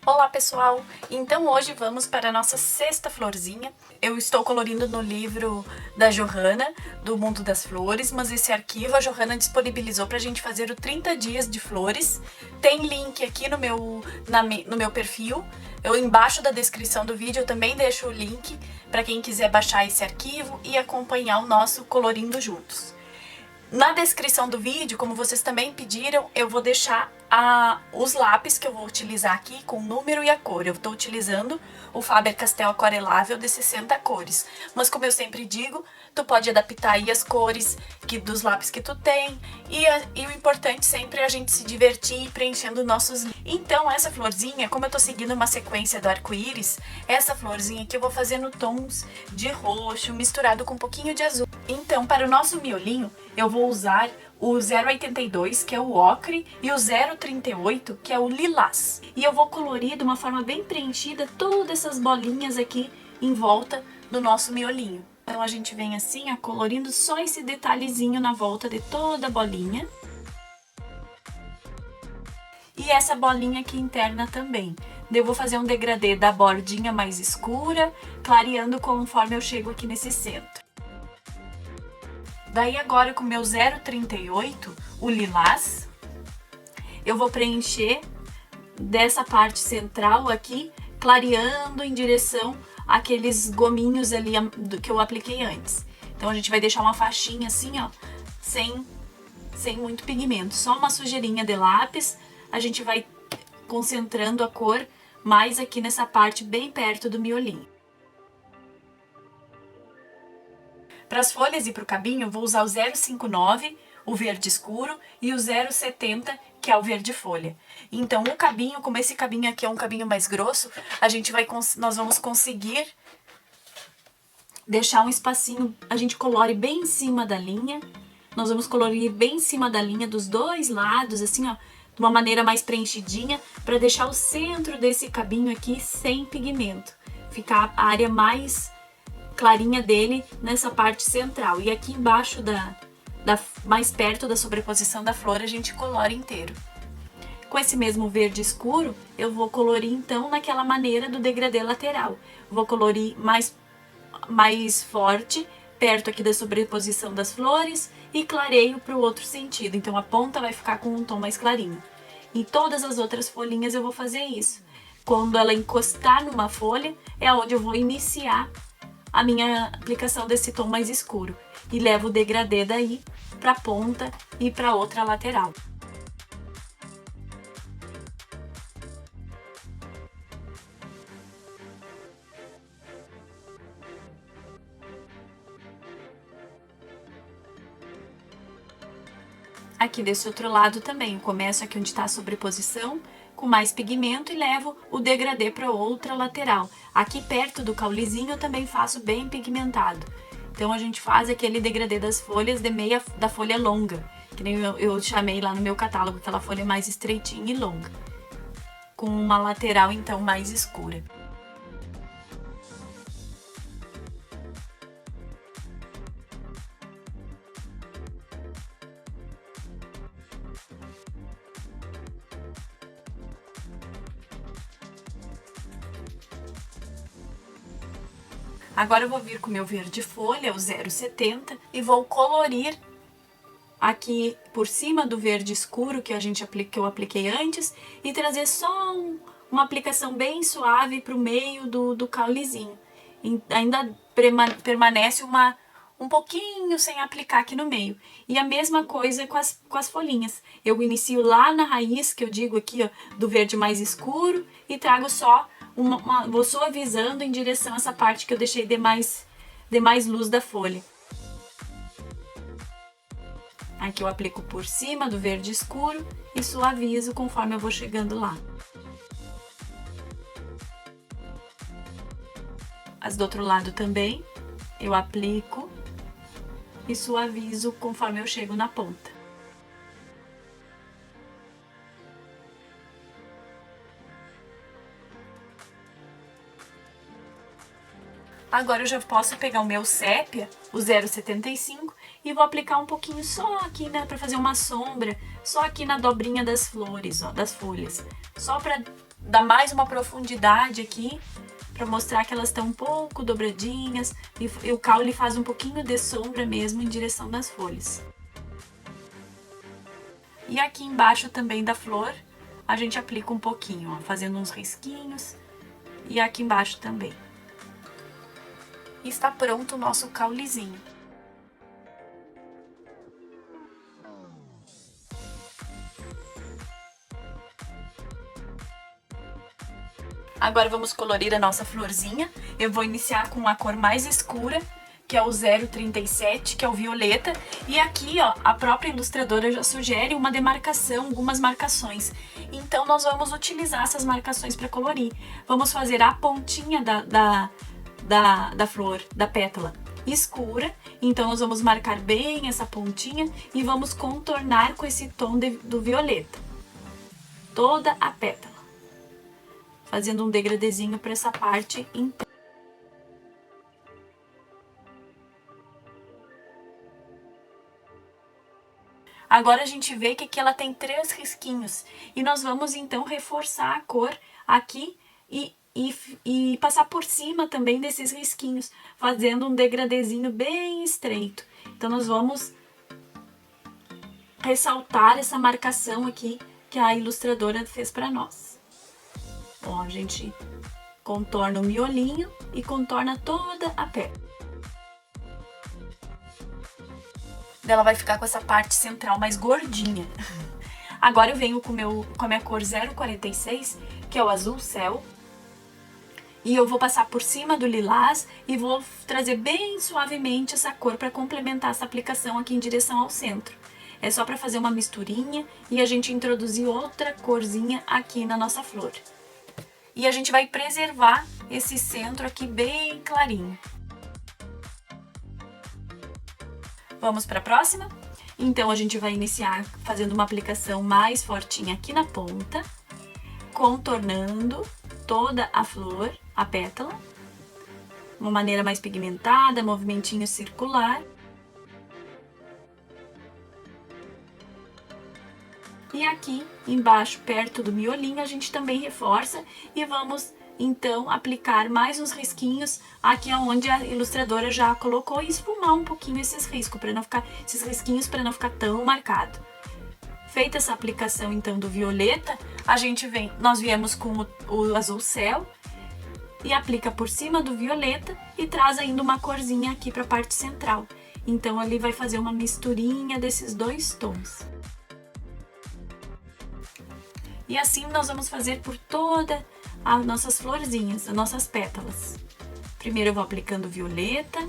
Olá pessoal, então hoje vamos para a nossa sexta florzinha. Eu estou colorindo no livro da Johanna, do Mundo das Flores, mas esse arquivo a Johanna disponibilizou para a gente fazer o 30 dias de flores. Tem link aqui no meu perfil, embaixo da descrição do vídeo eu também deixo o link para quem quiser baixar esse arquivo e acompanhar o nosso Colorindo Juntos. Na descrição do vídeo, como vocês também pediram, eu vou deixar os lápis que eu vou utilizar aqui com o número e a cor. Eu estou utilizando o Faber-Castell aquarelável de 60 cores. Mas como eu sempre digo, tu pode adaptar aí as cores dos lápis que tu tem. E o importante sempre é a gente se divertir preenchendo nossos... Então essa florzinha, como eu tô seguindo uma sequência do arco-íris, essa florzinha aqui eu vou fazendo tons de roxo misturado com um pouquinho de azul. Então para o nosso miolinho, eu vou usar o 0,82, que é o ocre, e o 0,38, que é o lilás. E eu vou colorir de uma forma bem preenchida todas essas bolinhas aqui em volta do nosso miolinho. Então a gente vem assim, ó, colorindo só esse detalhezinho na volta de toda a bolinha. E essa bolinha aqui interna também. Eu vou fazer um degradê da bordinha mais escura, clareando conforme eu chego aqui nesse centro. Daí agora com o meu 0,38, o lilás, eu vou preencher dessa parte central aqui, clareando em direção àqueles gominhos ali que eu apliquei antes. Então a gente vai deixar uma faixinha assim, ó, sem muito pigmento, só uma sujeirinha de lápis. A gente vai concentrando a cor mais aqui nessa parte bem perto do miolinho. Para as folhas e para o cabinho, eu vou usar o 0,59, o verde escuro, e o 0,70, que é o verde folha. Então, o cabinho, como esse cabinho aqui é um cabinho mais grosso, nós vamos conseguir deixar um espacinho, a gente colore bem em cima da linha. Nós vamos colorir bem em cima da linha dos dois lados, assim, ó, de uma maneira mais preenchidinha, para deixar o centro desse cabinho aqui sem pigmento. Ficar a área mais clarinha dele nessa parte central. E aqui embaixo, mais perto da sobreposição da flor, a gente colore inteiro. Com esse mesmo verde escuro, eu vou colorir então naquela maneira do degradê lateral. Vou colorir mais forte, perto aqui da sobreposição das flores, e clareio para o outro sentido. Então a ponta vai ficar com um tom mais clarinho. Em todas as outras folhinhas eu vou fazer isso. Quando ela encostar numa folha, é onde eu vou iniciar a minha aplicação desse tom mais escuro. E levo o degradê daí para a ponta e para outra lateral. Aqui desse outro lado também, eu começo aqui onde está a sobreposição, com mais pigmento, e levo o degradê para outra lateral. Aqui perto do caulezinho eu também faço bem pigmentado. Então a gente faz aquele degradê das folhas da folha longa, que nem eu chamei lá no meu catálogo, aquela folha mais estreitinha e longa, com uma lateral então mais escura. Agora eu vou vir com o meu verde folha, o 0,70, e vou colorir aqui por cima do verde escuro que eu apliquei antes, e trazer só uma aplicação bem suave para o meio do caulezinho. Ainda permanece um pouquinho sem aplicar aqui no meio. E a mesma coisa com as folhinhas. Eu inicio lá na raiz, que eu digo aqui, ó, do verde mais escuro, e trago só vou suavizando em direção a essa parte que eu deixei de mais luz da folha. Aqui eu aplico por cima do verde escuro e suavizo conforme eu vou chegando lá. As do outro lado também, eu aplico e suavizo conforme eu chego na ponta. Agora eu já posso pegar o meu sépia, o 0,75, e vou aplicar um pouquinho só aqui, né, para fazer uma sombra, só aqui na dobrinha das flores, ó, das folhas. Só para dar mais uma profundidade aqui, para mostrar que elas estão um pouco dobradinhas, e o caule faz um pouquinho de sombra mesmo em direção das folhas. E aqui embaixo também da flor, a gente aplica um pouquinho, ó, fazendo uns risquinhos, e aqui embaixo também. E está pronto o nosso caulezinho. Agora vamos colorir a nossa florzinha. Eu vou iniciar com a cor mais escura, que é o 037, que é o violeta. E aqui, ó, a própria ilustradora já sugere uma demarcação, algumas marcações. Então, nós vamos utilizar essas marcações para colorir. Vamos fazer a pontinha da flor, da pétala escura. Então, nós vamos marcar bem essa pontinha e vamos contornar com esse tom do violeta toda a pétala, fazendo um degradezinho para essa parte inteira. Agora a gente vê que aqui ela tem 3 risquinhos e nós vamos então reforçar a cor aqui e passar por cima também desses risquinhos, fazendo um degradezinho bem estreito. Então nós vamos ressaltar essa marcação aqui que a ilustradora fez para nós. Ó, a gente contorna o miolinho e contorna toda a pétala. Ela vai ficar com essa parte central mais gordinha. Agora eu venho com a minha cor 046, que é o azul céu. E eu vou passar por cima do lilás e vou trazer bem suavemente essa cor para complementar essa aplicação aqui em direção ao centro. É só para fazer uma misturinha e a gente introduzir outra corzinha aqui na nossa flor. E a gente vai preservar esse centro aqui bem clarinho. Vamos para a próxima? Então, a gente vai iniciar fazendo uma aplicação mais fortinha aqui na ponta, contornando toda a flor, a pétala, uma maneira mais pigmentada, movimentinho circular. E aqui embaixo, perto do miolinho, a gente também reforça e vamos então aplicar mais uns risquinhos aqui onde a ilustradora já colocou e esfumar um pouquinho esses riscos para não ficar não ficar tão marcado. Feita essa aplicação então do violeta, nós viemos com o azul céu e aplica por cima do violeta e traz ainda uma corzinha aqui para a parte central. Então ali vai fazer uma misturinha desses dois tons. E assim nós vamos fazer por toda as nossas florzinhas, as nossas pétalas. Primeiro eu vou aplicando violeta.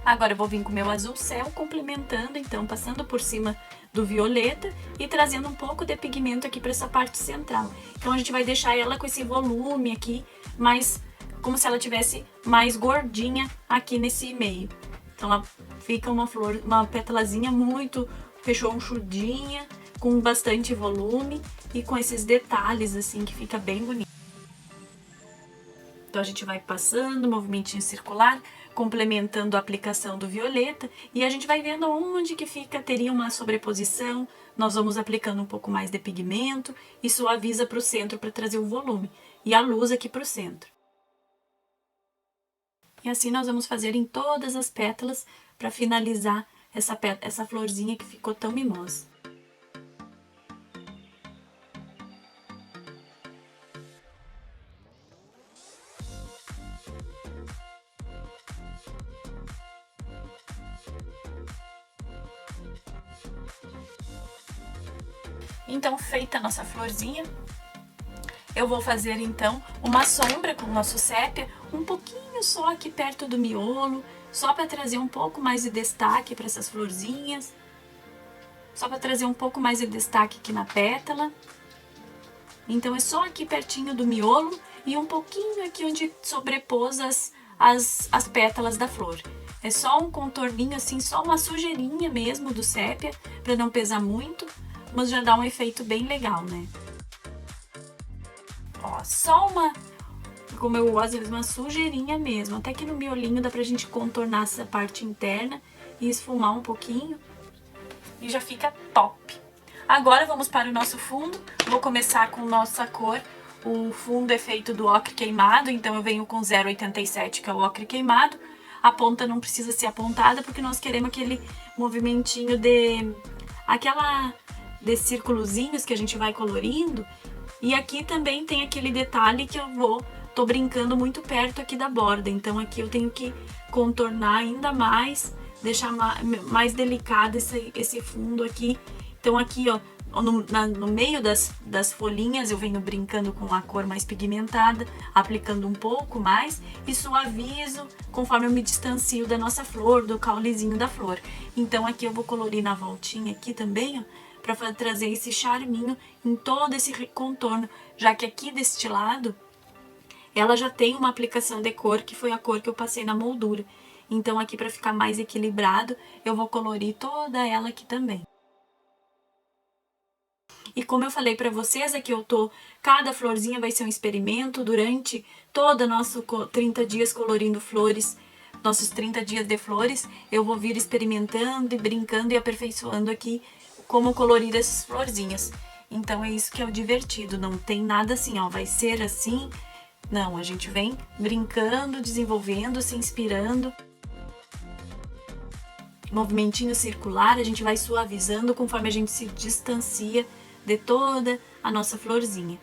Agora eu vou vir com o meu azul céu, complementando, então, passando por cima do violeta e trazendo um pouco de pigmento aqui para essa parte central. Então a gente vai deixar ela com esse volume aqui, mais como se ela tivesse mais gordinha aqui nesse meio. Então ela fica uma flor, uma pétalazinha muito rechonchudinha, com bastante volume e com esses detalhes assim que fica bem bonito. Então a gente vai passando, movimentinho circular, complementando a aplicação do violeta e a gente vai vendo onde que teria uma sobreposição. Nós vamos aplicando um pouco mais de pigmento e suaviza para o centro para trazer o volume e a luz aqui para o centro. E assim nós vamos fazer em todas as pétalas para finalizar essa florzinha que ficou tão mimosa. Então, feita a nossa florzinha, eu vou fazer então uma sombra com o nosso sépia, um pouquinho só aqui perto do miolo, só para trazer um pouco mais de destaque para essas florzinhas, só para trazer um pouco mais de destaque aqui na pétala. Então é só aqui pertinho do miolo e um pouquinho aqui onde sobrepôs as pétalas da flor. É só um contorninho assim, só uma sujeirinha mesmo do sépia, para não pesar muito, mas já dá um efeito bem legal, né? Ó, só como eu gosto, uma sujeirinha mesmo. Até que no miolinho dá pra gente contornar essa parte interna e esfumar um pouquinho. E já fica top. Agora vamos para o nosso fundo. Vou começar com nossa cor. O fundo é feito do ocre queimado, então eu venho com 0,87, que é o ocre queimado. A ponta não precisa ser apontada, porque nós queremos aquele movimentinho de círculozinhos que a gente vai colorindo. E aqui também tem aquele detalhe que tô brincando muito perto aqui da borda. Então aqui eu tenho que contornar ainda mais, deixar mais delicado esse fundo aqui. Então aqui, ó, no meio das folhinhas eu venho brincando com a cor mais pigmentada, aplicando um pouco mais e suavizo conforme eu me distancio da nossa flor, do caulezinho da flor. Então aqui eu vou colorir na voltinha aqui também, ó, para trazer esse charminho em todo esse contorno, já que aqui deste lado ela já tem uma aplicação de cor, que foi a cor que eu passei na moldura. Então aqui, para ficar mais equilibrado, eu vou colorir toda ela aqui também. E como eu falei para vocês, aqui cada florzinha vai ser um experimento durante todo o nosso 30 dias colorindo flores, nossos 30 dias de flores, eu vou vir experimentando e brincando e aperfeiçoando aqui como colorir essas florzinhas. Então é isso que é o divertido, não tem nada assim, ó, vai ser assim. Não, a gente vem brincando, desenvolvendo, se inspirando. Movimentinho circular, a gente vai suavizando conforme a gente se distancia de toda a nossa florzinha.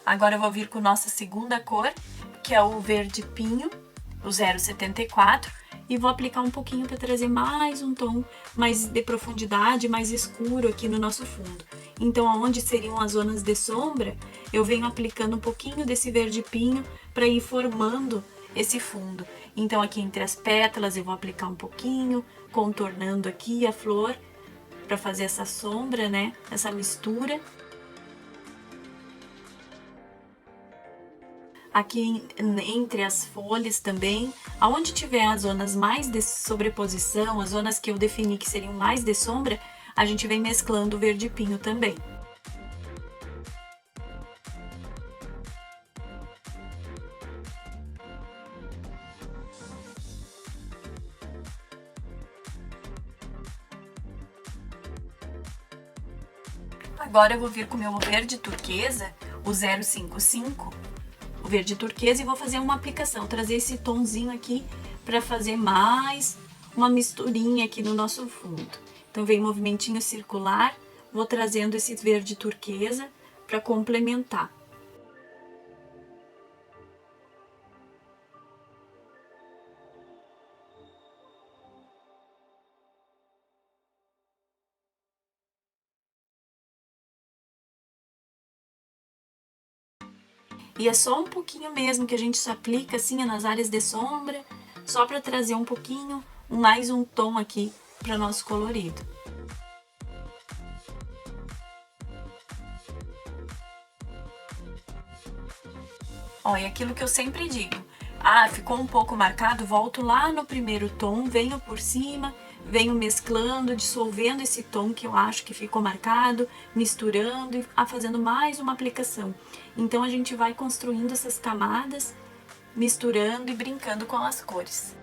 Agora eu vou vir com nossa segunda cor, que é o verde pinho, o 0,74, e vou aplicar um pouquinho para trazer mais um tom mais de profundidade, mais escuro aqui no nosso fundo. Então, aonde seriam as zonas de sombra, eu venho aplicando um pouquinho desse verde pinho para ir formando esse fundo. Então, aqui entre as pétalas eu vou aplicar um pouquinho, contornando aqui a flor para fazer essa sombra, né? Essa mistura. Aqui entre as folhas também, aonde tiver as zonas mais de sobreposição, as zonas que eu defini que seriam mais de sombra, a gente vem mesclando o verde pinho também. Agora eu vou vir com o meu verde turquesa, o 055, o verde turquesa, e vou fazer uma aplicação, trazer esse tonzinho aqui para fazer mais uma misturinha aqui no nosso fundo. Então vem movimentinho circular, vou trazendo esse verde turquesa para complementar. E é só um pouquinho mesmo que a gente só aplica assim nas áreas de sombra, só para trazer um pouquinho, mais um tom aqui para nosso colorido. Ó, e aquilo que eu sempre digo, ficou um pouco marcado, volto lá no primeiro tom, venho por cima, venho mesclando, dissolvendo esse tom que eu acho que ficou marcado, misturando e fazendo mais uma aplicação. Então a gente vai construindo essas camadas, misturando e brincando com as cores.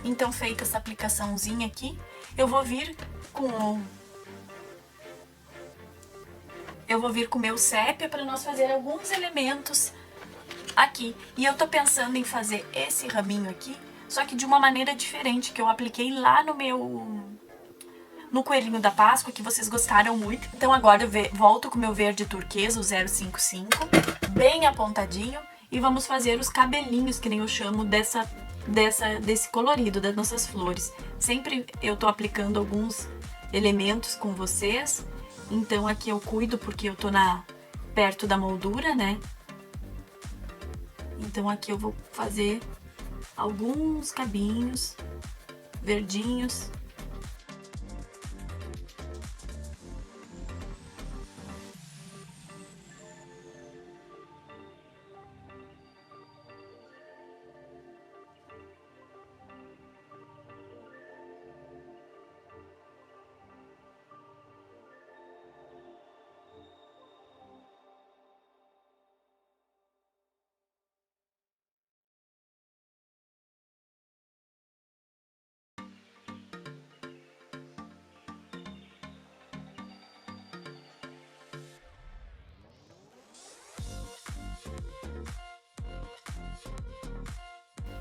Então, feita essa aplicaçãozinha aqui, eu vou vir com o meu sépia para nós fazer alguns elementos aqui. E eu tô pensando em fazer esse raminho aqui, só que de uma maneira diferente, que eu apliquei lá no Coelhinho da Páscoa, que vocês gostaram muito. Então agora eu volto com o meu verde turquesa, o 055, bem apontadinho, e vamos fazer os cabelinhos, que nem eu chamo desse colorido das nossas flores. Sempre eu tô aplicando alguns elementos com vocês, então aqui eu cuido porque eu tô perto da moldura, né? Então aqui eu vou fazer alguns cabinhos verdinhos.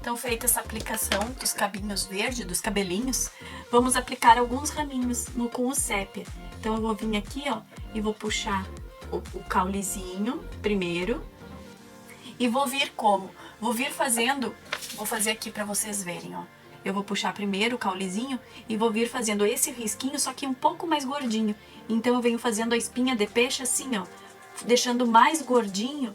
Então, feita essa aplicação dos cabinhos verdes, dos cabelinhos, vamos aplicar alguns raminhos com o sépia. Então, eu vou vir aqui, ó, e vou puxar o caulezinho primeiro. E vou vir como? Vou vir fazendo, vou fazer aqui pra vocês verem, ó. Eu vou puxar primeiro o caulezinho e vou vir fazendo esse risquinho, só que um pouco mais gordinho. Então, eu venho fazendo a espinha de peixe assim, ó, deixando mais gordinho